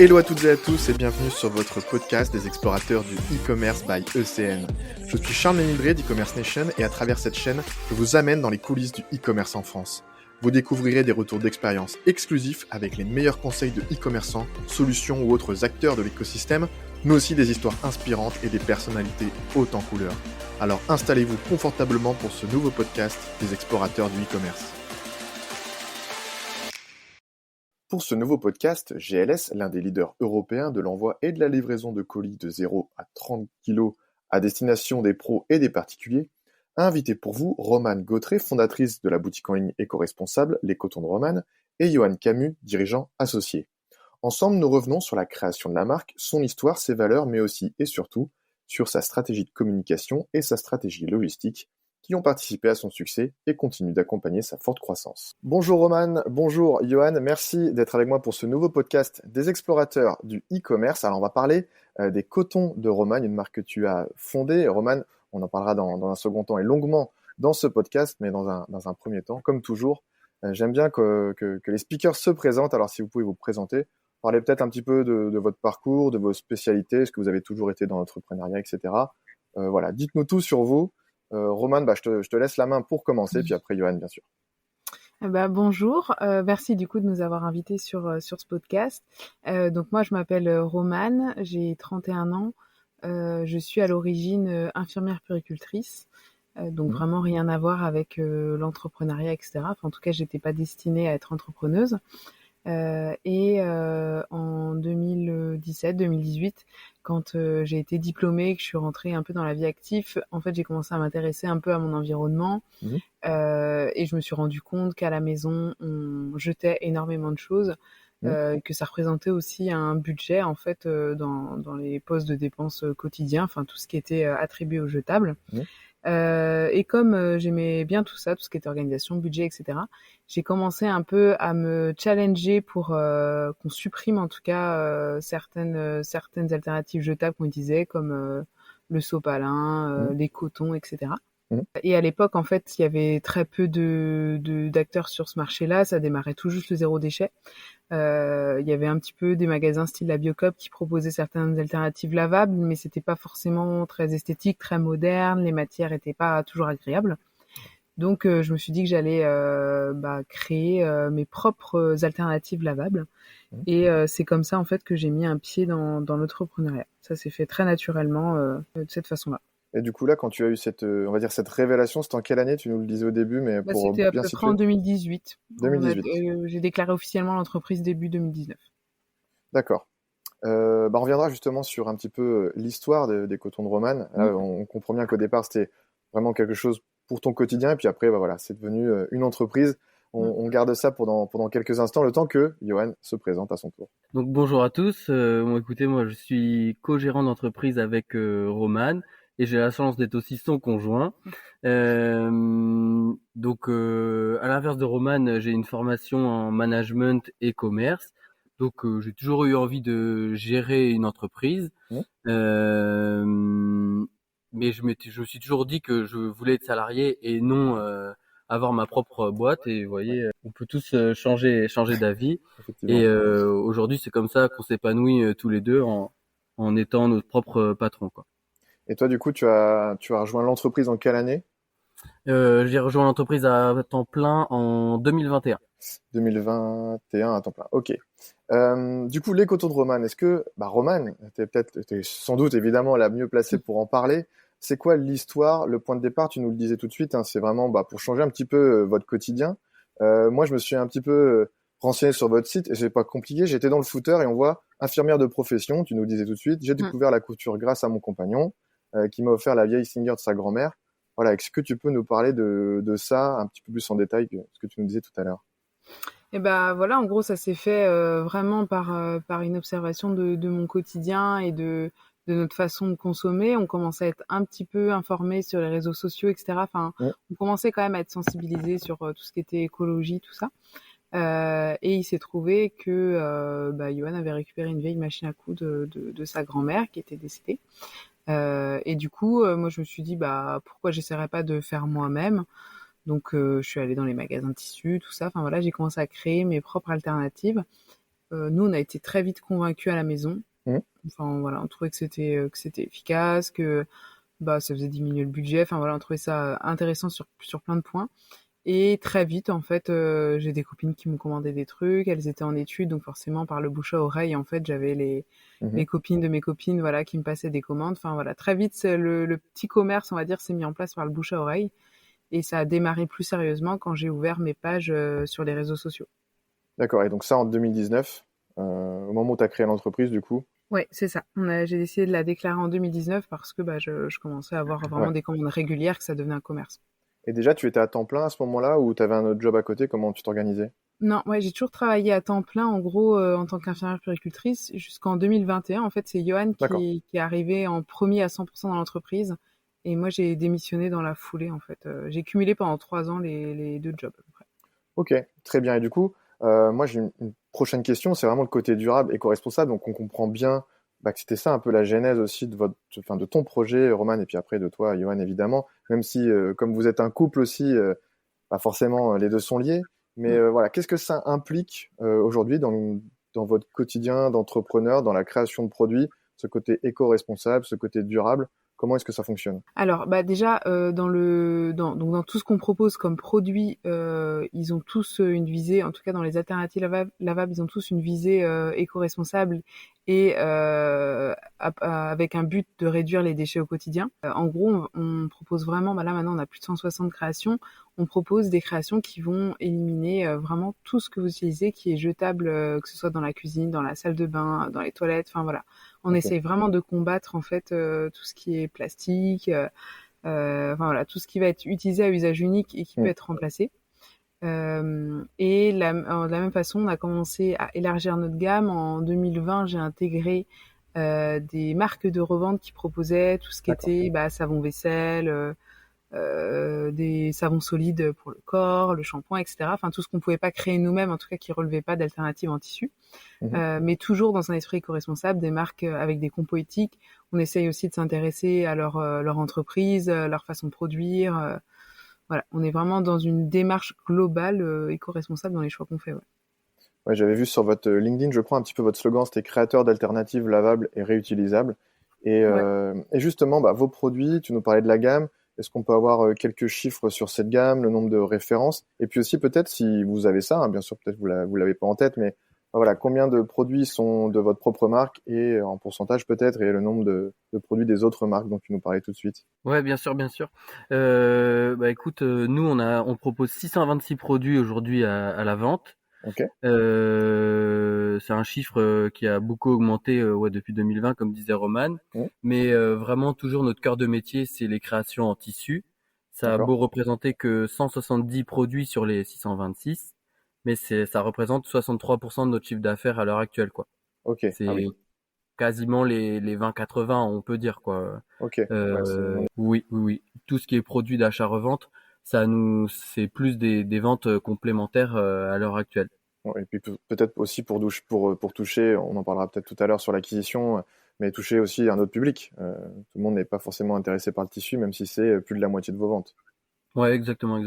Hello à toutes et à tous et bienvenue sur votre podcast des explorateurs du e-commerce by ECN. Je suis Charles Ménildré d'e-commerce Nation et à travers cette chaîne, je vous amène dans les coulisses du e-commerce en France. Vous découvrirez des retours d'expérience exclusifs avec les meilleurs conseils de e-commerçants, solutions ou autres acteurs de l'écosystème, mais aussi des histoires inspirantes et des personnalités hautes en couleur. Alors installez-vous confortablement pour ce nouveau podcast des explorateurs du e-commerce. Pour ce nouveau podcast, GLS, l'un des leaders européens de l'envoi et de la livraison de colis de 0 à 30 kg à destination des pros et des particuliers, a invité pour vous Romane Gautré, fondatrice de la boutique en ligne éco-responsable Les Cotons de Romane, et Johan Camus, dirigeant associé. Ensemble, nous revenons sur la création de la marque, son histoire, ses valeurs, mais aussi et surtout sur sa stratégie de communication et sa stratégie logistique, qui ont participé à son succès et continuent d'accompagner sa forte croissance. Bonjour Romane, bonjour Johan, merci d'être avec moi pour ce nouveau podcast des explorateurs du e-commerce. Alors on va parler des Cotons de Romane, une marque que tu as fondée. Romane, on en parlera dans un second temps et longuement dans ce podcast, mais dans un premier temps, comme toujours, j'aime bien que les speakers se présentent. Alors si vous pouvez vous présenter, parlez peut-être un petit peu de votre parcours, de vos spécialités, est-ce que vous avez toujours été dans l'entrepreneuriat, etc. Voilà, dites-nous tout sur vous. Romane, je te laisse la main pour commencer, puis après Johan, bien sûr. Bonjour, merci du coup de nous avoir invités sur ce podcast. Donc moi je m'appelle Romane, j'ai 31 ans, je suis à l'origine infirmière puéricultrice, donc vraiment rien à voir avec l'entrepreneuriat, etc. Enfin, en tout cas, j'étais pas destinée à être entrepreneuse. En 2017-2018, quand j'ai été diplômée, que je suis rentrée un peu dans la vie active, en fait, j'ai commencé à m'intéresser un peu à mon environnement. Et je me suis rendu compte qu'à la maison, on jetait énormément de choses, que ça représentait aussi un budget, en fait, dans les postes de dépenses quotidiens, enfin, tout ce qui était attribué aux jetables. Et comme j'aimais bien tout ça, tout ce qui était organisation, budget, etc., j'ai commencé un peu à me challenger pour qu'on supprime en tout cas certaines alternatives jetables qu'on utilisait, comme le sopalin, les cotons, etc. Et à l'époque, en fait, il y avait très peu d'acteurs sur ce marché-là. Ça démarrait tout juste le zéro déchet. Il y avait un petit peu des magasins style la Biocop qui proposaient certaines alternatives lavables, mais c'était pas forcément très esthétique, très moderne. Les matières étaient pas toujours agréables. Donc, je me suis dit que j'allais créer mes propres alternatives lavables. Et c'est comme ça, en fait, que j'ai mis un pied dans l'entrepreneuriat. Ça s'est fait très naturellement de cette façon-là. Et du coup, là, quand tu as eu cette révélation, c'était en quelle année? Tu nous le disais au début, mais pour C'était à bien peu près situer. en 2018. 2018. J'ai déclaré officiellement l'entreprise début 2019. D'accord. On reviendra justement sur un petit peu l'histoire des Cotons de Romane. Là, on comprend bien qu'au départ, c'était vraiment quelque chose pour ton quotidien, et puis après, voilà, c'est devenu une entreprise. On garde ça pendant quelques instants, le temps que Johan se présente à son tour. Donc bonjour à tous. Écoutez, moi je suis co-gérant d'entreprise avec Romane et j'ai la chance d'être aussi son conjoint. À l'inverse de Romane, j'ai une formation en management et commerce. Donc j'ai toujours eu envie de gérer une entreprise. Mais je me suis toujours dit que je voulais être salarié et non avoir ma propre boîte. Et vous voyez, on peut tous changer d'avis. Et aujourd'hui, c'est comme ça qu'on s'épanouit tous les deux en étant notre propre patron, quoi. Et toi, du coup, tu as rejoint l'entreprise en quelle année? J'ai rejoint l'entreprise à temps plein en 2021. 2021 à temps plein. Ok. Du coup, les Cotons de Romane, est-ce que, Romane, t'es sans doute évidemment la mieux placée pour en parler. C'est quoi l'histoire, le point de départ? Tu nous le disais tout de suite, hein, c'est vraiment pour changer un petit peu votre quotidien. Moi, je me suis un petit peu renseigné sur votre site et c'est pas compliqué. J'étais dans le footer et on voit infirmière de profession. Tu nous le disais tout de suite. J'ai découvert la couture grâce à mon compagnon qui m'a offert la vieille Singer de sa grand-mère. Voilà, est-ce que tu peux nous parler de ça un petit peu plus en détail que ce que tu nous disais tout à l'heure? Et voilà, en gros, ça s'est fait vraiment par une observation de mon quotidien et de notre façon de consommer. On commençait à être un petit peu informés sur les réseaux sociaux, etc. Enfin, on commençait quand même à être sensibilisés sur tout ce qui était écologie, tout ça. Et il s'est trouvé que Johan avait récupéré une vieille machine à coudre de sa grand-mère qui était décédée. Et du coup, moi, je me suis dit, pourquoi j'essaierais pas de faire moi-même? Donc, je suis allée dans les magasins de tissus, tout ça. Enfin voilà, j'ai commencé à créer mes propres alternatives. Nous, on a été très vite convaincus à la maison. Mmh. Enfin voilà, on trouvait que c'était efficace, que ça faisait diminuer le budget. Enfin voilà, on trouvait ça intéressant sur plein de points. Et très vite, en fait, j'ai des copines qui m'ont commandé des trucs. Elles étaient en études, donc forcément par le bouche à oreille, en fait, j'avais les copines de mes copines, voilà, qui me passaient des commandes. Enfin voilà, très vite, le petit commerce, on va dire, s'est mis en place par le bouche à oreille. Et ça a démarré plus sérieusement quand j'ai ouvert mes pages sur les réseaux sociaux. D'accord. Et donc ça en 2019, au moment où tu as créé l'entreprise, du coup. Ouais, c'est ça. J'ai décidé de la déclarer en 2019 parce que je commençais à avoir vraiment des commandes régulières, que ça devenait un commerce. Et déjà, tu étais à temps plein à ce moment-là ou tu avais un autre job à côté? Comment tu t'organisais? Non, ouais, j'ai toujours travaillé à temps plein, en gros, en tant qu'infirmière puéricultrice, jusqu'en 2021. En fait, c'est Johan qui est arrivé en premier à 100% dans l'entreprise. Et moi, j'ai démissionné dans la foulée, en fait. J'ai cumulé pendant 3 ans les 2 jobs, à peu près. Ok, très bien. Et du coup, moi, j'ai une prochaine question. C'est vraiment le côté durable, éco-responsable. Donc, on comprend bien que c'était ça un peu la genèse aussi de ton projet, Roman, et puis après de toi, Johan, évidemment. Même si, comme vous êtes un couple aussi, pas forcément les deux sont liés. Mais voilà, qu'est-ce que ça implique aujourd'hui dans votre quotidien d'entrepreneur, dans la création de produits, ce côté éco-responsable, ce côté durable? Comment est-ce que ça fonctionne? Alors, déjà, dans tout ce qu'on propose comme produit, ils ont tous une visée, en tout cas dans les alternatives lavables, ils ont tous une visée éco-responsable et avec un but de réduire les déchets au quotidien. En gros, on propose vraiment, là maintenant on a plus de 160 créations, on propose des créations qui vont éliminer vraiment tout ce que vous utilisez qui est jetable, que ce soit dans la cuisine, dans la salle de bain, dans les toilettes, enfin voilà. On essaye vraiment de combattre en fait tout ce qui est plastique, enfin voilà, tout ce qui va être utilisé à usage unique et qui peut être remplacé. Et de la même façon, on a commencé à élargir notre gamme. En 2020, j'ai intégré des marques de revente qui proposaient tout ce qui était savon vaisselle, des savons solides pour le corps, le shampoing, etc. Enfin, tout ce qu'on pouvait pas créer nous-mêmes, en tout cas qui relevait pas d'alternatives en tissu. Mais toujours dans un esprit éco-responsable, des marques avec des compos éthiques. On essaye aussi de s'intéresser à leur entreprise, leur façon de produire. Voilà, on est vraiment dans une démarche globale éco-responsable dans les choix qu'on fait. Ouais, j'avais vu sur votre LinkedIn, je crois, un petit peu votre slogan, c'était créateur d'alternatives lavables et réutilisables. Et justement, vos produits, tu nous parlais de la gamme. Est-ce qu'on peut avoir quelques chiffres sur cette gamme, le nombre de références? Et puis aussi, peut-être, si vous avez ça, bien sûr, peut-être vous l'avez pas en tête, mais voilà, combien de produits sont de votre propre marque et en pourcentage peut-être, et le nombre de produits des autres marques dont tu nous parlais tout de suite. Ouais, bien sûr, bien sûr. Écoute, nous, on propose 626 produits aujourd'hui à la vente. Ok. C'est un chiffre qui a beaucoup augmenté depuis 2020, comme disait Roman. Mais vraiment, toujours notre cœur de métier, c'est les créations en tissu. Ça a beau représenter que 170 produits sur les 626, mais ça représente 63% de notre chiffre d'affaires à l'heure actuelle, quoi. Ok. C'est quasiment les 20-80, on peut dire, quoi. Ok. Oui. Tout ce qui est produit d'achat-revente, c'est plus des ventes complémentaires à l'heure actuelle. Et puis peut-être aussi pour toucher, on en parlera peut-être tout à l'heure sur l'acquisition, mais toucher aussi un autre public. Tout le monde n'est pas forcément intéressé par le tissu, même si c'est plus de la moitié de vos ventes. Ouais, exactement.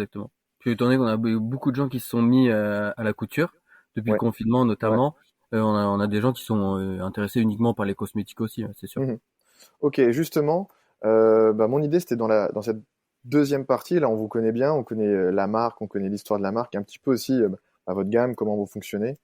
Puis étant donné qu'on a beaucoup de gens qui se sont mis à la couture depuis le confinement notamment, on a des gens qui sont intéressés uniquement par les cosmétiques aussi, c'est sûr. Ok, justement, mon idée c'était dans cette deuxième partie, là on vous connaît bien, on connaît la marque, on connaît l'histoire de la marque, un petit peu aussi votre gamme, comment vous fonctionnez.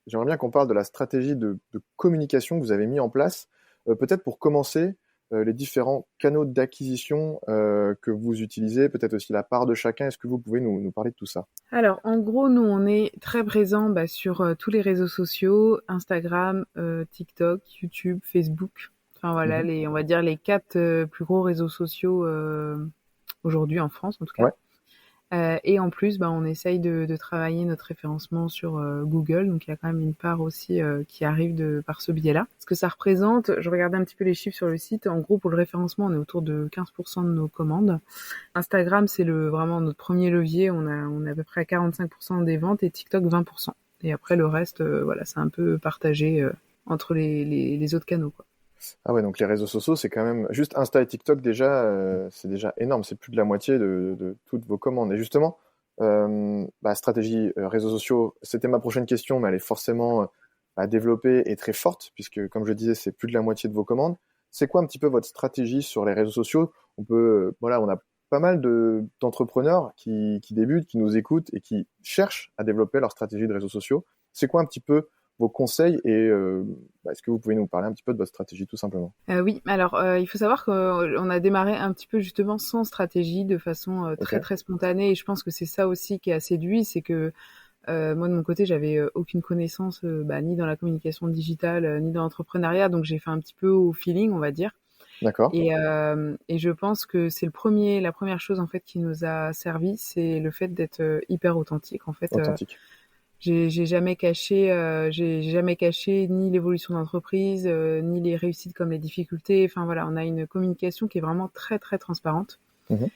J'aimerais bien qu'on parle de la stratégie de communication que vous avez mis en place. Peut-être pour commencer, les différents canaux d'acquisition que vous utilisez, peut-être aussi la part de chacun. Est-ce que vous pouvez nous parler de tout ça? Alors, en gros, nous, on est très présents sur tous les réseaux sociaux, Instagram, TikTok, YouTube, Facebook. Enfin voilà, on va dire les 4 plus gros réseaux sociaux aujourd'hui en France, en tout cas. Et en plus, on essaye de travailler notre référencement sur Google. Donc, il y a quand même une part aussi qui arrive par ce biais-là. Ce que ça représente, je regardais un petit peu les chiffres sur le site. En gros, pour le référencement, on est autour de 15% de nos commandes. Instagram, c'est vraiment notre premier levier. On est à peu près à 45% des ventes et TikTok 20%. Et après, le reste, c'est un peu partagé entre les autres canaux, quoi. Ah ouais, donc les réseaux sociaux, c'est quand même juste Insta et TikTok déjà, c'est déjà énorme. C'est plus de la moitié de toutes vos commandes. Et justement, stratégie réseaux sociaux, c'était ma prochaine question, mais elle est forcément à développer est très forte, puisque, comme je disais, c'est plus de la moitié de vos commandes. C'est quoi un petit peu votre stratégie sur les réseaux sociaux? On a pas mal d'entrepreneurs qui débutent, qui nous écoutent et qui cherchent à développer leur stratégie de réseaux sociaux. C'est quoi un petit peu vos conseils et est-ce que vous pouvez nous parler un petit peu de votre stratégie tout simplement? Oui, alors il faut savoir qu'on a démarré un petit peu justement sans stratégie, de façon très Ok, très spontanée, et je pense que c'est ça aussi qui a séduit, c'est que moi de mon côté j'avais aucune connaissance ni dans la communication digitale ni dans l'entrepreneuriat, donc j'ai fait un petit peu au feeling, on va dire. d'accord, Et je pense que c'est la première chose en fait qui nous a servi, c'est le fait d'être hyper authentique. En fait, authentique. j'ai jamais caché ni l'évolution d'entreprise, ni les réussites comme les difficultés. Enfin voilà, on a une communication qui est vraiment très très transparente. Mhm.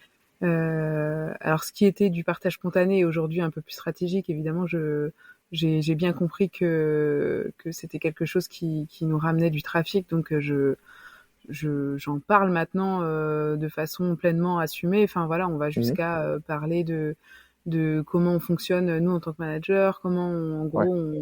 Alors ce qui était du partage spontané est aujourd'hui un peu plus stratégique, évidemment, j'ai bien compris que c'était quelque chose qui nous ramenait du trafic, donc j'en parle maintenant de façon pleinement assumée. Enfin voilà, on va Mhm. jusqu'à parler de comment on fonctionne nous en tant que manager, comment en Ouais. gros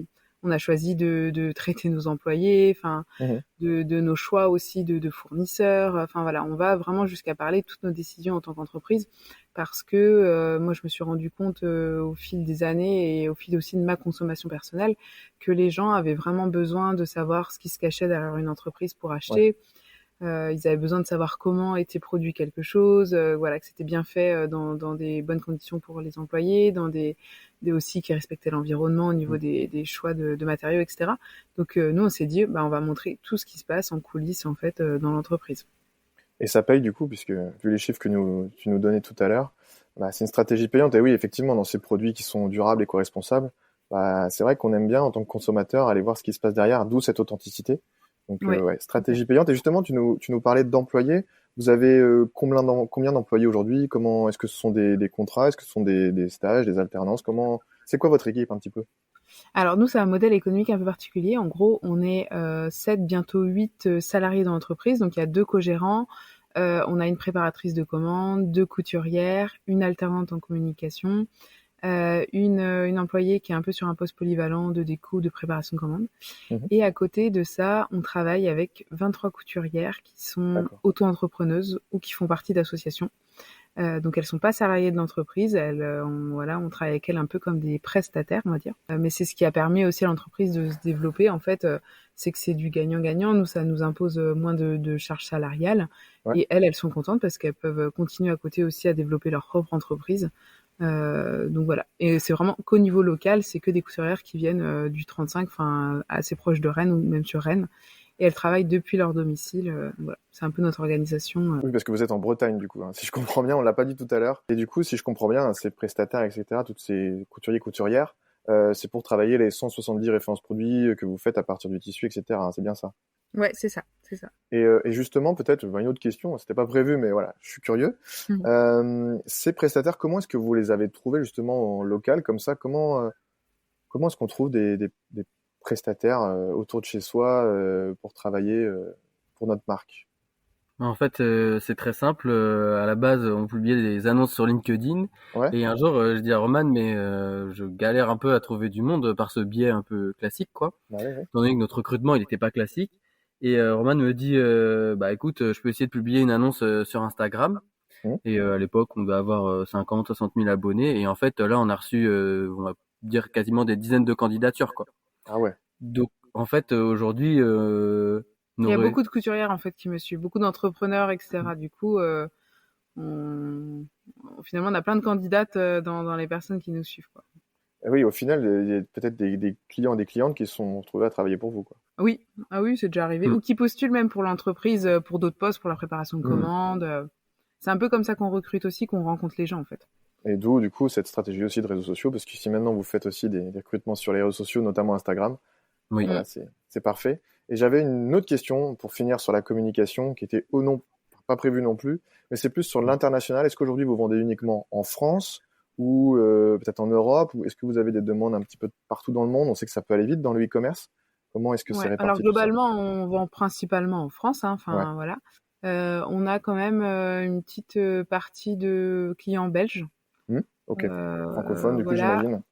on a choisi de traiter nos employés, enfin Mhm. de nos choix aussi de fournisseurs. Enfin voilà, on va vraiment jusqu'à parler de toutes nos décisions en tant qu'entreprise, parce que moi je me suis rendu compte au fil des années et au fil aussi de ma consommation personnelle que les gens avaient vraiment besoin de savoir ce qui se cachait derrière une entreprise pour Ouais. acheter. Ils avaient besoin de savoir comment était produit quelque chose, voilà, que c'était bien fait dans des bonnes conditions pour les employés, dans des aussi qui respectaient l'environnement au niveau Mhm. des choix de matériaux, etc. Donc nous, on s'est dit, on va montrer tout ce qui se passe en coulisses en fait dans l'entreprise. Et ça paye du coup, puisque vu les chiffres que tu nous donnais tout à l'heure, c'est une stratégie payante. Et oui, effectivement, dans ces produits qui sont durables, éco-responsables, c'est vrai qu'on aime bien en tant que consommateur aller voir ce qui se passe derrière, d'où cette authenticité. Donc Ouais, ouais, tout à fait. stratégie payante. Et justement, tu nous parlais d'employés. Vous avez combien d'employés aujourd'hui? Comment est-ce que ce sont des contrats? Est-ce que ce sont des stages, des alternances? C'est quoi votre équipe un petit peu? Alors nous, c'est un modèle économique un peu particulier. En gros, on est 7, bientôt 8 salariés dans l'entreprise. Donc il y a 2 co-gérants, on a une préparatrice de commandes, 2 couturières, une alternante en communication, une employée qui est un peu sur un poste polyvalent de déco, de préparation de commandes. Mhm. Et à côté de ça, on travaille avec 23 couturières qui sont D'accord. auto-entrepreneuses ou qui font partie d'associations. Donc elles sont pas salariées de l'entreprise, on travaille avec elles un peu comme des prestataires, on va dire. Mais c'est ce qui a permis aussi à l'entreprise de se développer. En fait, c'est que c'est du gagnant-gagnant. Nous, ça nous impose moins de charges salariales. Ouais. Et elles sont contentes parce qu'elles peuvent continuer à côté aussi à développer leur propre entreprise. Donc voilà. Et c'est vraiment qu'au niveau local, c'est que des couturières qui viennent du 35, enfin assez proche de Rennes ou même sur Rennes. Et elles travaillent depuis leur domicile. Voilà. C'est un peu notre organisation. Oui, parce que vous êtes en Bretagne, du coup, hein. Si je comprends bien, on l'a pas dit tout à l'heure. Et du coup, si je comprends bien, ces prestataires, etc., toutes ces couturiers, couturières, c'est pour travailler les 170 références produits que vous faites à partir du tissu, etc., hein. C'est bien ça. Ouais, c'est ça, c'est ça. Et justement, peut-être, une autre question, c'était pas prévu, mais voilà, je suis curieux. Ces prestataires, comment est-ce que vous les avez trouvés justement en local, comme ça? Comment est-ce qu'on trouve des prestataires autour de chez soi pour travailler pour notre marque? En fait, c'est très simple. À la base, on publiait des annonces sur LinkedIn. Ouais? Et un jour, je dis à Roman, mais je galère un peu à trouver du monde par ce biais un peu classique, quoi. Bah oui, oui. Étant donné que notre recrutement, il n'était pas classique. Et Roman me dit, bah écoute, je peux essayer de publier une annonce sur Instagram. Mmh. Et à l'époque, on devait avoir 50, 60 000 abonnés. Et en fait, là, on a reçu, on va dire quasiment des dizaines de candidatures, quoi. Ah ouais. Donc, en fait, aujourd'hui, Il y a nos, beaucoup de couturières en fait qui me suivent, beaucoup d'entrepreneurs, etc. Du coup, on... finalement, on a plein de candidates dans les personnes qui nous suivent, quoi. Et oui, au final, il y a peut-être des clients et des clientes qui se sont retrouvés à travailler pour vous, quoi. Oui, ah oui, c'est déjà arrivé. Mm. Ou qui postulent même pour l'entreprise, pour d'autres postes, pour la préparation de Mm. commandes. C'est un peu comme ça qu'on recrute aussi, qu'on rencontre les gens en fait. Et d'où, du coup, cette stratégie aussi de réseaux sociaux, parce que si maintenant vous faites aussi des recrutements sur les réseaux sociaux, notamment Instagram, Oui. Mm. voilà, c'est parfait. Et j'avais une autre question pour finir sur la communication, qui était non, pas prévue non plus, mais c'est plus sur l'international. Est-ce qu'aujourd'hui vous vendez uniquement en France ou peut-être en Europe, ou est-ce que vous avez des demandes un petit peu partout dans le monde? On sait que ça peut aller vite dans le e-commerce. Comment est-ce que c'est Ouais. Alors réparti tout ça? globalement, on vend principalement en France, hein. Ouais. Enfin voilà. On a quand même une petite partie de clients belges. Ok. Francophone, du coup, Voilà. j'imagine.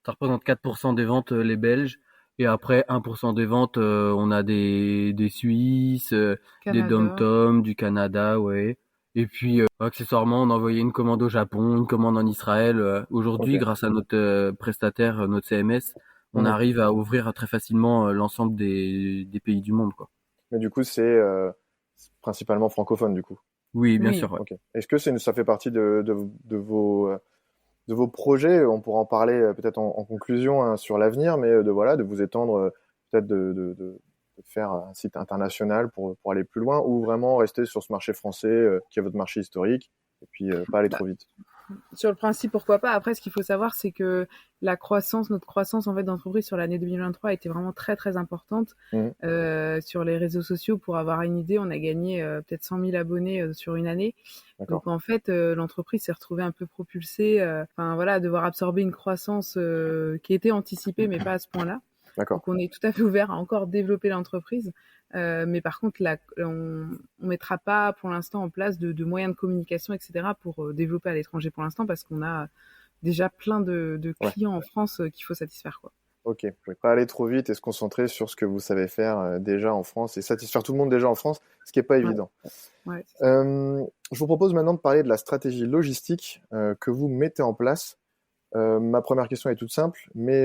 Ça représente 4% des ventes, les Belges. Et après, 1% des ventes, on a des Suisses, des Canada. Dom-Tom, du Canada, ouais. Et puis, accessoirement, on a envoyé une commande au Japon, une commande en Israël. Aujourd'hui, Ok. grâce à notre prestataire, notre CMS, on Mhm. arrive à ouvrir très facilement l'ensemble des pays du monde, quoi. Mais du coup, c'est principalement francophone, du coup. Oui, bien Oui. sûr, ouais. Ok. Est-ce que ça fait partie de vos projets? On pourra en parler peut-être en conclusion hein, sur l'avenir, mais voilà, de vous étendre, peut-être de faire un site international pour aller plus loin, ou vraiment rester sur ce marché français qui est votre marché historique, et puis pas aller Bah, trop vite. sur le principe, pourquoi pas. Après, ce qu'il faut savoir, c'est que notre croissance en fait d'entreprise sur l'année 2023 était vraiment très très importante. Mhm. Sur les réseaux sociaux, pour avoir une idée, on a gagné peut-être 100 000 abonnés sur une année. D'accord. Donc en fait, l'entreprise s'est retrouvée un peu propulsée, enfin voilà, à devoir absorber une croissance qui était anticipée, mais pas à ce point-là. D'accord. Donc on est tout à fait ouvert à encore développer l'entreprise. Mais par contre, là, on mettra pas pour l'instant en place de moyens de communication, etc. pour développer à l'étranger pour l'instant parce qu'on a déjà plein de Ouais. clients en France qu'il faut satisfaire, quoi. Ok. Vous pouvez pas aller trop vite et se concentrer sur ce que vous savez faire déjà en France et satisfaire tout le monde déjà en France, ce qui est pas Ouais, évident. ouais. Je vous propose maintenant de parler de la stratégie logistique que vous mettez en place. Ma première question est toute simple, mais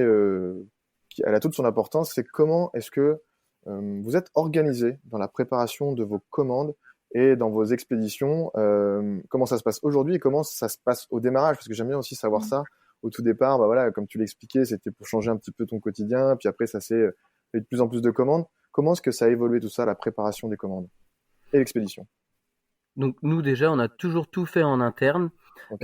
elle a toute son importance. C'est comment est-ce que vous êtes organisé dans la préparation de vos commandes et dans vos expéditions? Comment ça se passe aujourd'hui et comment ça se passe au démarrage? Parce que j'aime bien aussi savoir ça. Au tout départ, bah voilà, comme tu l'expliquais, c'était pour changer un petit peu ton quotidien. Puis après, ça s'est fait de plus en plus de commandes. Comment est-ce que ça a évolué tout ça, la préparation des commandes et l'expédition? Donc nous déjà, on a toujours tout fait en interne. Ok.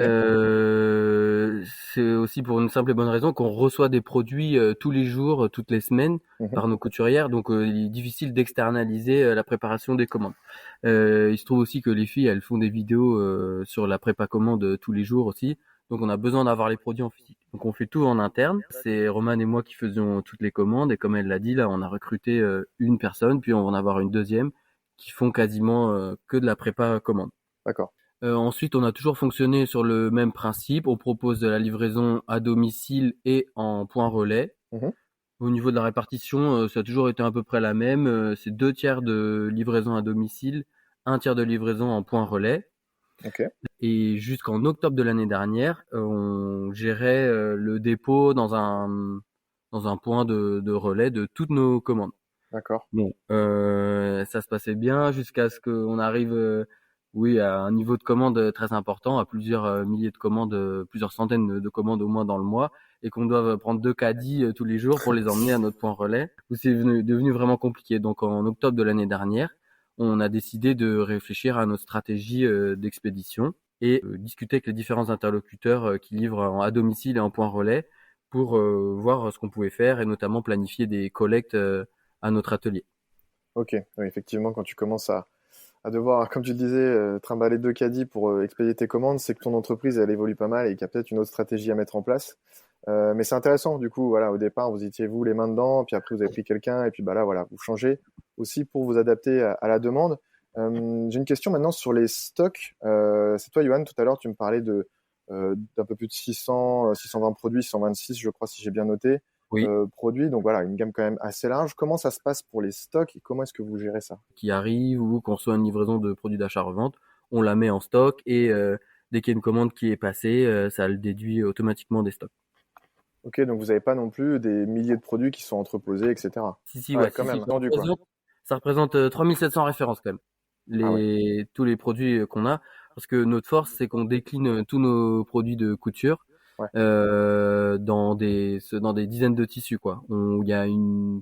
C'est aussi pour une simple et bonne raison qu'on reçoit des produits tous les jours, toutes les semaines Mhm. par nos couturières, donc il est difficile d'externaliser la préparation des commandes. Il se trouve aussi que les filles, elles font des vidéos sur la prépa commande tous les jours aussi, donc on a besoin d'avoir les produits en physique. Donc on fait tout en interne. C'est Romane et moi qui faisons toutes les commandes et comme elle l'a dit, là on a recruté une personne, puis on va en avoir une deuxième qui font quasiment que de la prépa commande. D'accord. Ensuite, on a toujours fonctionné sur le même principe. On propose de la livraison à domicile et en point relais. Mhm. Au niveau de la répartition, ça a toujours été à peu près la même. C'est 2 tiers de livraison à domicile, 1 tiers de livraison en point relais. Ok. Et jusqu'en octobre de l'année dernière, on gérait le dépôt dans un point de relais de toutes nos commandes. D'accord. Bon, ça se passait bien jusqu'à ce qu'on arrive, oui, à un niveau de commande très important, à plusieurs milliers de commandes, plusieurs centaines de commandes au moins dans le mois, et qu'on doive prendre 2 caddies tous les jours pour les emmener à notre point relais, où c'est devenu vraiment compliqué. Donc en octobre de l'année dernière, on a décidé de réfléchir à notre stratégie d'expédition et discuter avec les différents interlocuteurs qui livrent à domicile et en point relais pour voir ce qu'on pouvait faire et notamment planifier des collectes à notre atelier. Ok. Oui, effectivement, quand tu commences à devoir, comme tu le disais, trimballer 2 caddies pour expédier tes commandes, c'est que ton entreprise, elle évolue pas mal et qu'il y a peut-être une autre stratégie à mettre en place. Mais c'est intéressant, du coup, voilà, au départ, vous étiez vous les mains dedans, puis après vous avez pris quelqu'un, et puis bah là, voilà, vous changez aussi pour vous adapter à la demande. J'ai une question maintenant sur les stocks. C'est toi, Johan, tout à l'heure, tu me parlais d'un peu plus de 600, 620 produits, 626, je crois, si j'ai bien noté, Oui, produits. Donc voilà, une gamme quand même assez large. Comment ça se passe pour les stocks et comment est-ce que vous gérez ça? qui arrive ou qu'on reçoit une livraison de produits d'achat-revente, on la met en stock et dès qu'il y a une commande qui est passée, ça le déduit automatiquement des stocks. Ok, donc vous n'avez pas non plus des milliers de produits qui sont entreposés, etc. Si, Ouais, ouais, quand si, même, vendu quoi. ça représente 3700 références quand même. Ah ouais. Tous les produits qu'on a, parce que notre force, c'est qu'on décline tous nos produits de couture Ouais. dans des dizaines de tissus, quoi. Il y a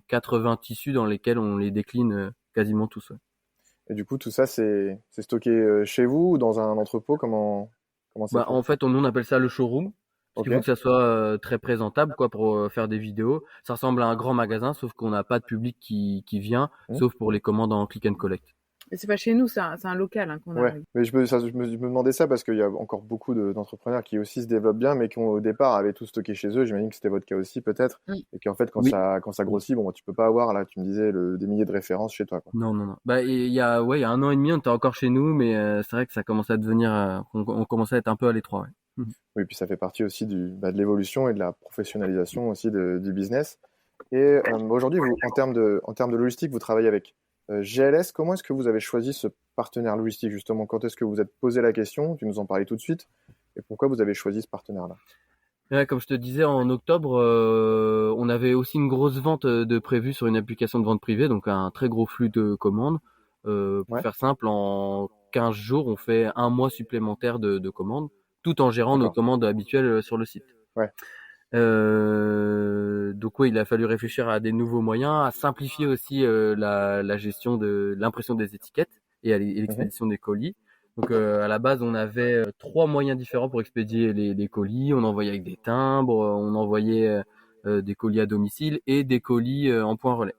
80 tissus dans lesquels on les décline quasiment tous. Ouais. Et du coup, tout ça, c'est stocké chez vous ou dans un entrepôt? Comment c'est Bah, fait? en fait, nous on appelle ça le showroom, parce Ok. qu'il faut que ça soit très présentable, quoi, pour faire des vidéos. Ça ressemble à un grand magasin, sauf qu'on n'a pas de public qui vient, Hmm. sauf pour les commandes en click and collect. Et c'est pas chez nous, c'est un local qu'on a. Ouais. Mais je me demandais ça parce qu'il y a encore beaucoup d'entrepreneurs qui aussi se développent bien, mais qui au départ avaient tout stocké chez eux. J'imagine que c'était votre cas aussi peut-être. Mm. Et qu'en fait, Oui. quand ça grossit, bon, tu peux pas avoir, là, tu me disais, des milliers de références chez toi, quoi. Non, non, non. Bah, il y a 1 an et demi, on était encore chez nous, mais c'est vrai que ça commençait à devenir, on commençait à être un peu à l'étroit, ouais. Mhm. Oui, puis ça fait partie aussi de l'évolution et de la professionnalisation aussi du business. Et aujourd'hui, en termes de logistique, vous travaillez avec GLS. Comment est-ce que vous avez choisi ce partenaire logistique, justement? Quand est-ce que vous vous êtes posé la question? Tu nous en parlais tout de suite. Et pourquoi vous avez choisi ce partenaire-là? Ouais, comme je te disais, en octobre, on avait aussi une grosse vente de prévue sur une application de vente privée, donc un très gros flux de commandes. Pour Ouais, faire simple, en 15 jours, on fait un mois supplémentaire de commandes, tout en gérant nos d'accord. commandes habituelles sur le site. Ouais. Donc oui, il a fallu réfléchir à des nouveaux moyens, à simplifier aussi la gestion de l'impression des étiquettes et Mhm. l'expédition des colis. Donc à la base, on avait trois moyens différents pour expédier les colis. On envoyait avec des timbres, on envoyait des colis à domicile et des colis en point relais.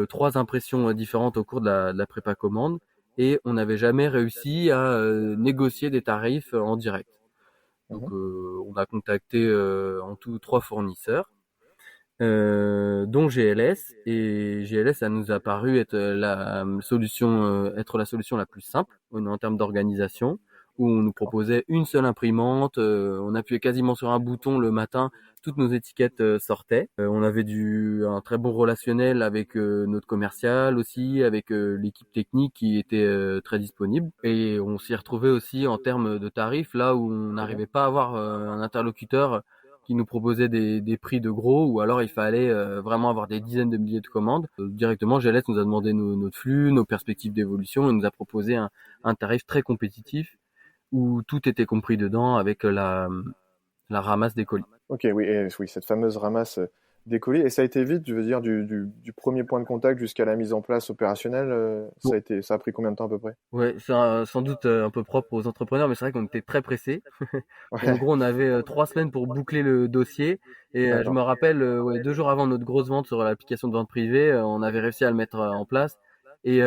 Trois impressions différentes au cours de la prépa commande et on n'avait jamais réussi à négocier des tarifs en direct. Mhm. On a contacté en tout trois fournisseurs, dont GLS. Et GLS, ça nous a paru être être la solution la plus simple en termes d'organisation, où on nous proposait une seule imprimante, on appuyait quasiment sur un bouton le matin, toutes nos étiquettes sortaient. On avait un très bon relationnel avec notre commercial aussi, avec l'équipe technique qui était très disponible. Et on s'y retrouvait aussi en termes de tarifs, là où on Mhm. n'arrivait pas à avoir un interlocuteur qui nous proposait des prix de gros, ou alors il fallait vraiment avoir des dizaines de milliers de commandes. Directement, GLS nous a demandé notre flux, nos perspectives d'évolution, et nous a proposé un tarif très compétitif où tout était compris dedans avec la ramasse des colis. Ok, oui, oui, cette fameuse ramasse des colis. Et ça a été vite, je veux dire, du premier point de contact jusqu'à la mise en place opérationnelle, ça a pris combien de temps à peu près? Ouais, c'est sans doute un peu propre aux entrepreneurs, mais c'est vrai qu'on était très pressés. En Ouais, gros, on avait 3 semaines pour boucler le dossier. Et je me d'accord. rappelle, ouais, 2 jours avant notre grosse vente sur l'application de vente privée, on avait réussi à le mettre en place. Et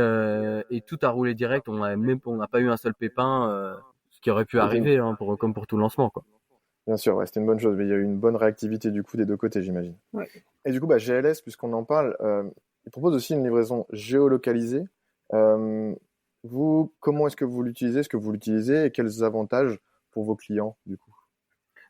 tout a roulé direct. On n'a pas eu un seul pépin, ce qui aurait pu C'était une- arriver, hein, comme pour tout lancement, quoi. Bien sûr, ouais, c'était une bonne chose, mais il y a eu une bonne réactivité du coup des deux côtés, j'imagine. Ouais. Et du coup, bah, GLS, puisqu'on en parle, il propose aussi une livraison géolocalisée. Euh, Vous, comment est-ce que vous l'utilisez? Est-ce que vous l'utilisez et quels avantages pour vos clients, du coup?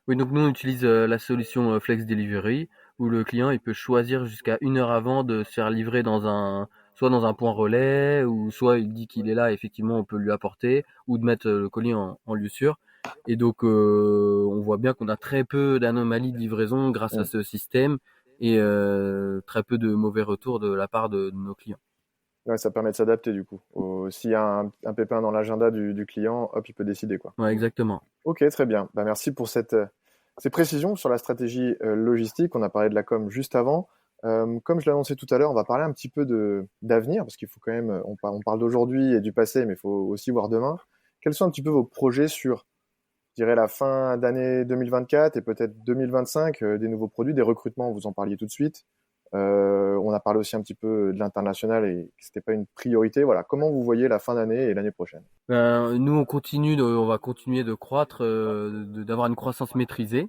Oui, donc nous on utilise la solution Flex Delivery où le client il peut choisir jusqu'à 1 heure avant de se faire livrer soit dans un point relais, ou soit il dit qu'il est là, effectivement on peut lui apporter, ou de mettre le colis en lieu sûr. Et donc on voit bien qu'on a très peu d'anomalies de livraison grâce à Hmm. ce système, et très peu de mauvais retours de la part de nos clients. Ouais, ça permet de s'adapter du coup. S'il y a un pépin dans l'agenda du client, hop, il peut décider quoi. Ouais, exactement. Ok, très bien. Bah, merci pour ces précisions sur la stratégie logistique. On a parlé de la com juste avant. Comme je l'ai annoncé tout à l'heure, on va parler un petit peu d'avenir, parce qu'il faut quand même, on parle d'aujourd'hui et du passé, mais il faut aussi voir demain. Quels sont un petit peu vos projets sur, je dirais, la fin d'année 2024 et peut-être 2025, des nouveaux produits, des recrutements, vous en parliez tout de suite. On a parlé aussi un petit peu de l'international et que c'était pas une priorité. Voilà, comment vous voyez la fin d'année et l'année prochaine? Nous on va continuer de croître, d'avoir une croissance maîtrisée.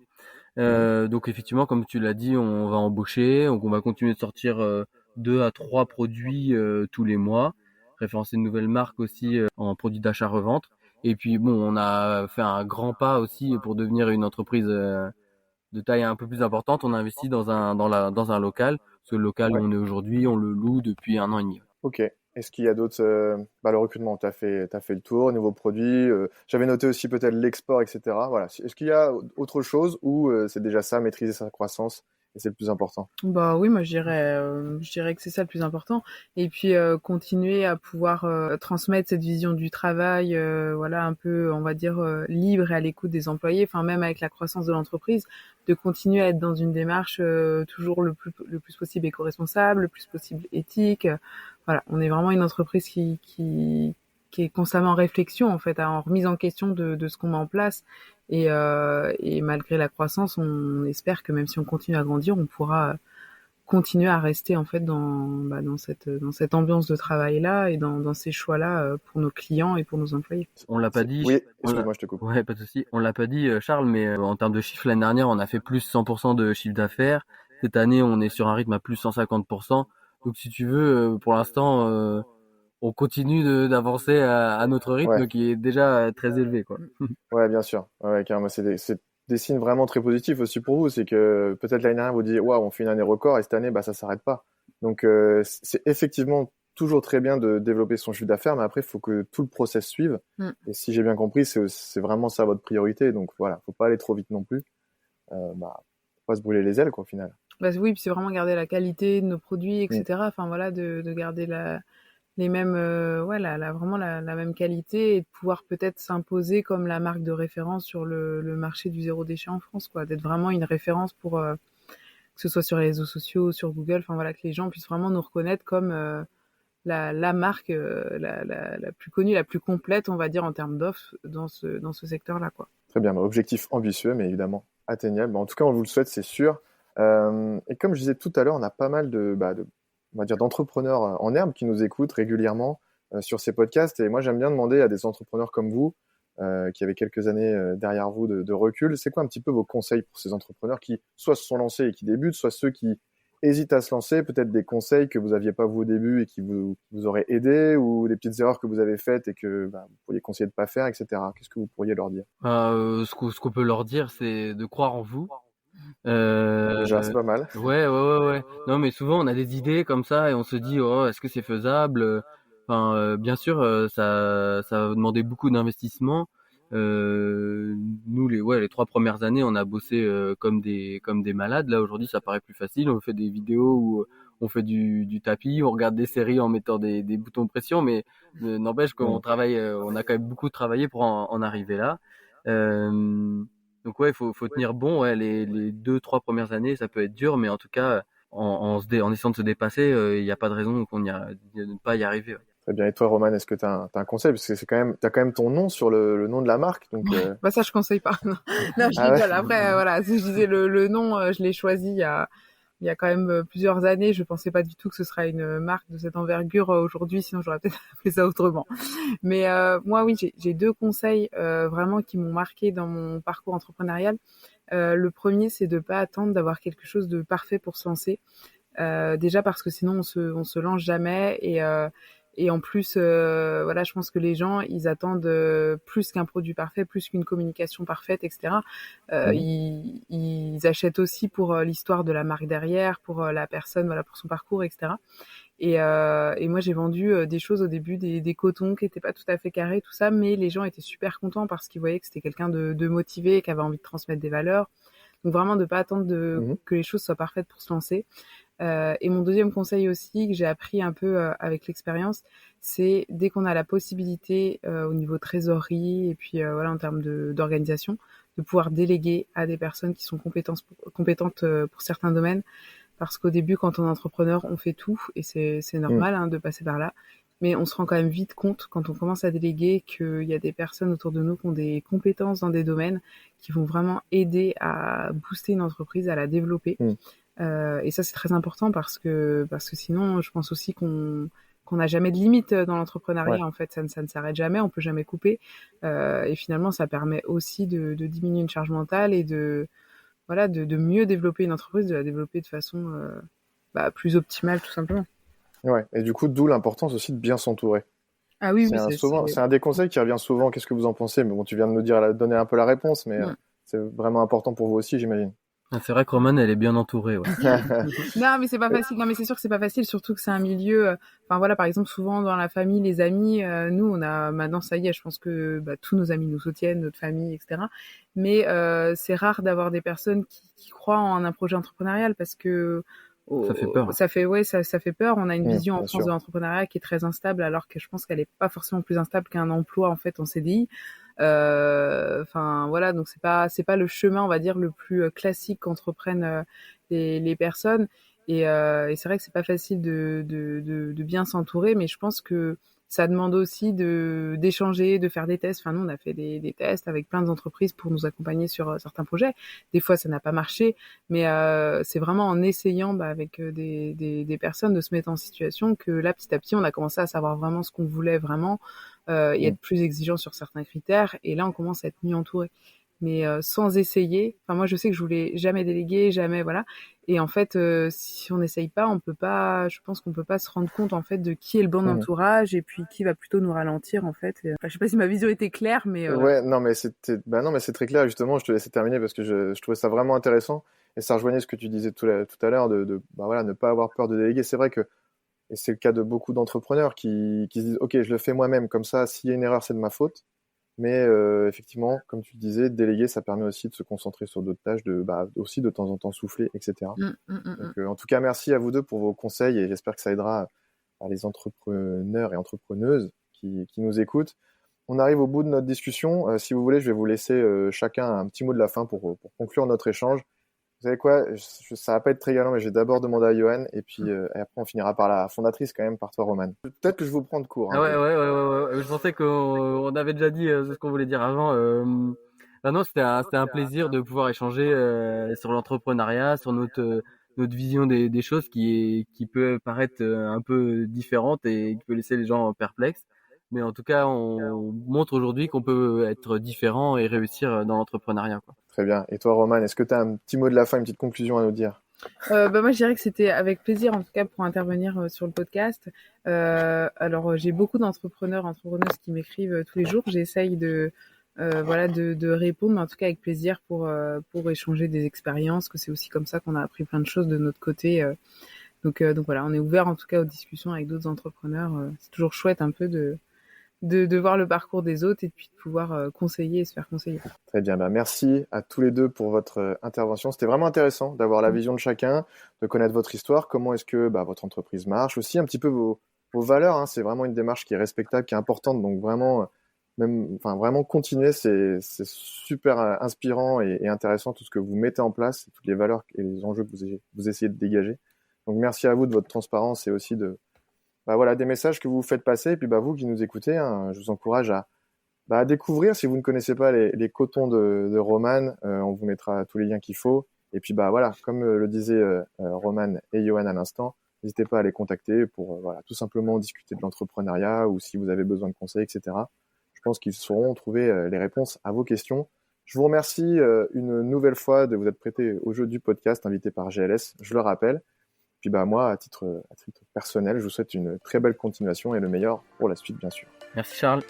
Mhm. Donc effectivement, comme tu l'as dit, on va embaucher, donc on va continuer de sortir 2 à 3 produits tous les mois, référencer une nouvelle marque aussi en produits d'achat-revente. Et puis bon, on a fait un grand pas aussi pour devenir une entreprise de taille un peu plus importante. On a investi dans un local. Ce local où Ouais. on est aujourd'hui, on le loue depuis 1 an et demi. Ok. Est-ce qu'il y a d'autres, bah, le recrutement, t'as fait le tour, nouveaux produits. J'avais noté aussi peut-être l'export, etc. Voilà. Est-ce qu'il y a autre chose ou c'est déjà ça, maîtriser sa croissance et c'est le plus important? Bah oui, moi je dirais que c'est ça le plus important. Et puis continuer à pouvoir transmettre cette vision du travail, voilà, un peu, on va dire, libre et à l'écoute des employés. Enfin, même avec la croissance de l'entreprise, de continuer à être dans une démarche toujours le plus possible éco-responsable, le plus possible éthique. Voilà, on est vraiment une entreprise qui est constamment en réflexion, en fait, en remise en question de ce qu'on met en place. Et malgré la croissance, on espère que même si on continue à grandir, on pourra continuer à rester en fait dans cette ambiance de travail là et dans ces choix là pour nos clients et pour nos employés. On l'a pas dit, Oui, on l'a, excuse-moi, je te coupe. ouais, pas de souci. On l'a pas dit, Charles, mais en termes de chiffre, l'année dernière, on a fait plus 100% de chiffre d'affaires. Cette année, on est sur un rythme à plus 150%. Donc, si tu veux, pour l'instant, on continue d'avancer à notre Ouais, rythme qui est déjà très élevé, quoi. ouais, bien sûr. Ouais, ouais, carrément, des signes vraiment très positifs aussi pour vous. C'est que peut-être l'année dernière, vous dites, waouh, on fait une année record et cette année, ça s'arrête pas. Donc, c'est effectivement toujours très bien de développer son chiffre d'affaires, mais après, il faut que tout le process suive. Et si j'ai bien compris, c'est vraiment ça votre priorité. Donc voilà, faut pas aller trop vite non plus. Faut pas se brûler les ailes, quoi, au final. Oui, puis c'est vraiment garder la qualité de nos produits, etc. Enfin voilà, de garder les mêmes, vraiment la même qualité et de pouvoir peut-être s'imposer comme la marque de référence sur le marché du zéro déchet en France, quoi. D'être vraiment une référence pour que ce soit sur les réseaux sociaux, sur Google, enfin voilà, que les gens puissent vraiment nous reconnaître comme la marque la plus connue, la plus complète, on va dire, en termes d'offres dans ce secteur-là, quoi. Très bien, objectif ambitieux, mais évidemment atteignable. En tout cas, on vous le souhaite, c'est sûr. Et comme je disais tout à l'heure, on a pas mal on va dire, d'entrepreneurs en herbe qui nous écoutent régulièrement sur ces podcasts. Et moi, j'aime bien demander à des entrepreneurs comme vous, qui avez quelques années derrière vous de recul, c'est quoi un petit peu vos conseils pour ces entrepreneurs qui soit se sont lancés et qui débutent, soit ceux qui hésitent à se lancer, peut-être des conseils que vous n'aviez pas vous au début et qui vous auraient aidé, ou des petites erreurs que vous avez faites et que vous pourriez conseiller de pas faire, etc. Qu'est-ce que vous pourriez leur dire? Ce qu'on peut leur dire, c'est de croire en vous. Déjà, c'est pas mal. Ouais. Non, mais souvent on a des idées comme ça et on se dit, oh, est-ce que c'est faisable? Bien sûr, ça va demander beaucoup d'investissement. Nous, les 3 premières années, on a bossé comme des malades. Là, aujourd'hui, ça paraît plus facile. On fait des vidéos où on fait du tapis, on regarde des séries en mettant des boutons de pression, mais n'empêche qu'on travaille, on a quand même beaucoup travaillé pour en arriver là. Donc ouais, faut tenir bon. Ouais, les 2-3 premières années, ça peut être dur, mais en tout cas, en essayant de se dépasser, il n'y a pas de raison de ne pas y arriver. Ouais. Très bien. Et toi, Roman, est-ce que t'as un conseil? Parce que t'as quand même ton nom sur le nom de la marque. Donc, Ça, je conseille pas. Non, je Ah ouais? rigole. Après, voilà, si je disais le nom, je l'ai choisi il y a quand même plusieurs années. Je pensais pas du tout que ce sera une marque de cette envergure aujourd'hui, sinon j'aurais peut-être appelé ça autrement. Mais moi, oui, j'ai 2 conseils vraiment qui m'ont marqué dans mon parcours entrepreneurial. Le premier, c'est de pas attendre d'avoir quelque chose de parfait pour se lancer. Déjà parce que sinon on se lance jamais et en plus voilà, je pense que les gens ils attendent plus qu'un produit parfait, plus qu'une communication parfaite, etc. Ils achètent aussi pour l'histoire de la marque derrière, pour la personne, voilà, pour son parcours, etc. Et moi j'ai vendu des choses au début, des cotons qui étaient pas tout à fait carrés, tout ça, mais les gens étaient super contents parce qu'ils voyaient que c'était quelqu'un de motivé, qui avait envie de transmettre des valeurs. Donc vraiment de pas attendre que les choses soient parfaites pour se lancer. Et mon deuxième conseil aussi, que j'ai appris un peu avec l'expérience, c'est dès qu'on a la possibilité au niveau trésorerie et puis voilà, en termes d'organisation, de pouvoir déléguer à des personnes qui sont compétentes pour certains domaines. Parce qu'au début, quand on est entrepreneur, on fait tout et c'est normal de passer par là. Mais on se rend quand même vite compte quand on commence à déléguer qu'il y a des personnes autour de nous qui ont des compétences dans des domaines qui vont vraiment aider à booster une entreprise, à la développer. Et ça, c'est très important parce que sinon, je pense aussi qu'on n'a jamais de limite dans l'entrepreneuriat. Ouais. En fait, ça ne s'arrête jamais, on peut jamais couper. Et finalement, ça permet aussi de diminuer une charge mentale et de mieux développer une entreprise, de la développer de façon plus optimale, tout simplement. Ouais. Et du coup, d'où l'importance aussi de bien s'entourer. Ah oui, c'est un des conseils qui revient souvent. Qu'est-ce que vous en pensez? Mais bon, tu viens de nous donner un peu la réponse, mais c'est vraiment important pour vous aussi, j'imagine. C'est vrai que Romane, elle est bien entourée. Ouais. Non, mais c'est pas facile. Non, mais c'est sûr que c'est pas facile, surtout que c'est un milieu. Enfin voilà, par exemple, souvent dans la famille, les amis, nous, on a maintenant, ça y est, je pense que tous nos amis nous soutiennent, notre famille, etc. Mais c'est rare d'avoir des personnes qui croient en un projet entrepreneurial parce que ça fait peur. Ça fait peur. On a une vision en France de l'entrepreneuriat qui est très instable, alors que je pense qu'elle est pas forcément plus instable qu'un emploi en fait en CDI. Voilà, donc c'est pas le chemin, on va dire, le plus classique qu'entreprennent les personnes. Et c'est vrai que c'est pas facile de bien s'entourer, mais je pense que ça demande aussi d'échanger, de faire des tests. Enfin, nous, on a fait des tests avec plein d'entreprises pour nous accompagner sur certains projets. Des fois, ça n'a pas marché, mais c'est vraiment en essayant avec des personnes de se mettre en situation que là, petit à petit, on a commencé à savoir vraiment ce qu'on voulait vraiment et être plus exigeant sur certains critères. Et là, on commence à être mieux entouré. mais sans essayer. Enfin, moi, je sais que je voulais jamais déléguer, jamais, voilà. Et en fait, si on n'essaye pas, je pense qu'on peut pas se rendre compte, en fait, de qui est le bon entourage et puis qui va plutôt nous ralentir, en fait. Enfin, je sais pas si ma vision était claire, mais Ouais, non, mais c'est très clair, justement. Je te laissais terminer parce que je trouvais ça vraiment intéressant. Et ça rejoignait ce que tu disais tout à l'heure voilà, ne pas avoir peur de déléguer. C'est vrai que, et c'est le cas de beaucoup d'entrepreneurs qui se disent, OK, je le fais moi-même. Comme ça, s'il y a une erreur, c'est de ma faute. Mais effectivement, comme tu le disais, déléguer, ça permet aussi de se concentrer sur d'autres tâches, aussi de temps en temps souffler, etc. Donc, en tout cas, merci à vous deux pour vos conseils et j'espère que ça aidera les entrepreneurs et entrepreneuses qui nous écoutent. On arrive au bout de notre discussion. Si vous voulez, je vais vous laisser chacun un petit mot de la fin pour conclure notre échange. Vous savez quoi, ça va pas être très galant, mais je vais d'abord demander à Johan, et puis et après on finira par la fondatrice quand même, par toi, Roman. Peut-être que je vous prends de court. Hein, ouais. Je pensais qu'on avait déjà dit ce qu'on voulait dire avant. Non, c'était un plaisir de pouvoir échanger sur l'entrepreneuriat, sur notre vision des choses qui peut paraître un peu différente et qui peut laisser les gens perplexes. Mais en tout cas, on montre aujourd'hui qu'on peut être différent et réussir dans l'entrepreneuriat, quoi. Très bien. Et toi, Roman, est-ce que tu as un petit mot de la fin, une petite conclusion à nous dire? Moi, je dirais que c'était avec plaisir, en tout cas, pour intervenir sur le podcast. Alors, j'ai beaucoup d'entrepreneuses qui m'écrivent tous les jours. J'essaye de répondre, mais en tout cas avec plaisir pour échanger des expériences, que c'est aussi comme ça qu'on a appris plein de choses de notre côté. Donc voilà, on est ouvert en tout cas aux discussions avec d'autres entrepreneurs. C'est toujours chouette un peu de voir le parcours des autres et puis de pouvoir conseiller et se faire conseiller. Très bien, merci à tous les deux pour votre intervention. C'était vraiment intéressant d'avoir la vision de chacun, de connaître votre histoire, comment est-ce que votre entreprise marche, aussi un petit peu vos valeurs. Hein. C'est vraiment une démarche qui est respectable, qui est importante, donc vraiment, vraiment continuer, c'est super inspirant et intéressant tout ce que vous mettez en place, toutes les valeurs et les enjeux que vous essayez de dégager. Donc merci à vous de votre transparence et aussi des messages que vous faites passer. Et puis vous qui nous écoutez, hein, je vous encourage à découvrir. Si vous ne connaissez pas les cotons de Roman, on vous mettra tous les liens qu'il faut. Et puis comme le disaient Roman et Johan à l'instant, n'hésitez pas à les contacter pour tout simplement discuter de l'entrepreneuriat ou si vous avez besoin de conseils, etc. Je pense qu'ils sauront trouver les réponses à vos questions. Je vous remercie une nouvelle fois de vous être prêté au jeu du podcast invité par GLS, je le rappelle. Puis moi, à titre personnel, je vous souhaite une très belle continuation et le meilleur pour la suite, bien sûr. Merci Charles.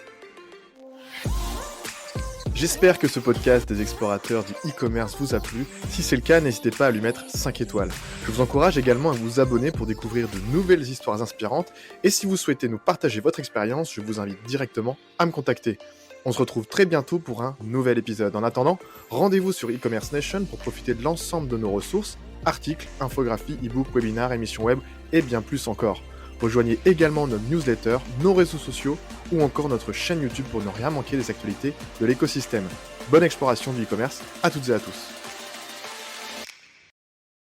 J'espère que ce podcast des explorateurs du e-commerce vous a plu. Si c'est le cas, n'hésitez pas à lui mettre 5 étoiles. Je vous encourage également à vous abonner pour découvrir de nouvelles histoires inspirantes. Et si vous souhaitez nous partager votre expérience, je vous invite directement à me contacter. On se retrouve très bientôt pour un nouvel épisode. En attendant, rendez-vous sur e-commerce nation pour profiter de l'ensemble de nos ressources, articles, infographies, e-books, webinaires, émissions web et bien plus encore. Rejoignez également notre newsletter, nos réseaux sociaux ou encore notre chaîne YouTube pour ne rien manquer des actualités de l'écosystème. Bonne exploration du e-commerce à toutes et à tous.